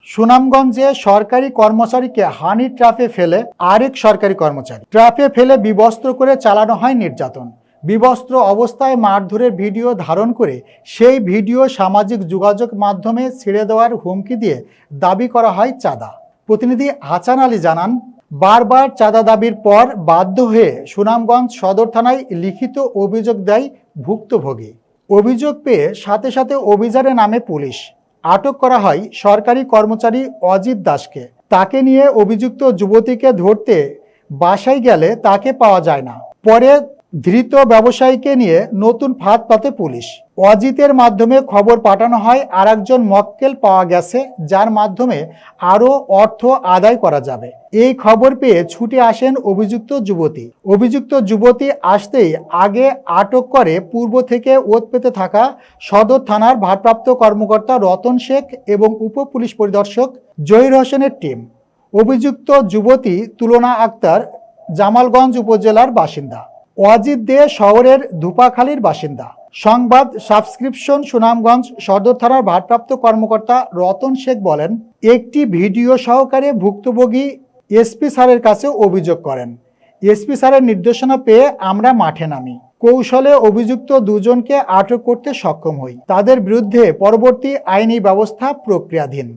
সুনামগঞ্জে সরকারি কর্মচারীকে হানি ট্র্যাপে ফেলে আরেক সরকারি কর্মচারী। ট্র্যাপে ফেলে বিবস্ত্র করে চালানো হয় নির্যাতন। বিবস্ত্র অবস্থায় মারধরের ভিডিও ধারণ করে সেই ভিডিও সামাজিক যোগাযোগ মাধ্যমে ছেড়ে দেওয়ার হুমকি দিয়ে দাবি করা হয় চাঁদা। প্রতিনিধি হাসান আলী জানান, বারবার চাঁদা দাবির পর বাধ্য হয়ে সুনামগঞ্জ সদর থানায় লিখিত অভিযোগ দেয় ভুক্তভোগী। অভিযোগ পেয়ে সাথে সাথে অভিযানে নামে পুলিশ। আটক করা হয় সরকারি কর্মচারী অজিত দাসকে। তাকে নিয়ে অভিযুক্ত যুবতীকে ধরতে বাসায় গেলে তাকে পাওয়া যায় না। পরে ধৃত ব্যবসায়ীকে নিয়ে নতুন ফাঁদ পাতে পুলিশ। অজিতের মাধ্যমে খবর পাঠানো হয় আরেকজন মক্কেল পাওয়া গেছে, যার মাধ্যমে আরও অর্থ আদায় করা যাবে। এই খবর পেয়ে ছুটে আসেন অভিযুক্ত যুবতী আসতেই আগে আটক করে পূর্ব থেকে ওত পেতে থাকা সদর থানার ভারপ্রাপ্ত কর্মকর্তা রতন শেখ এবং উপ পুলিশ পরিদর্শক জহির হোসেনের টিম। অভিযুক্ত যুবতী তুলনা আক্তার জামালগঞ্জ উপজেলার বাসিন্দা। অজিত দে শহরের ধুপাখালীর বাসিন্দা। সংবাদ সাবস্ক্রিপশন সুনামগঞ্জ সদর থানার ভারপ্রাপ্ত কর্মকর্তা রতন শেখ বলেন, একটি ভিডিও সহকারে ভুক্তভোগী এসপি স্যারের কাছে অভিযোগ করেন। এসপি স্যারের নির্দেশনা পেয়ে আমরা মাঠে নামি। কৌশলে অভিযুক্ত দুজনকে আটক করতে সক্ষম হই। তাদের বিরুদ্ধে পরবর্তী আইনি ব্যবস্থা প্রক্রিয়াধীন।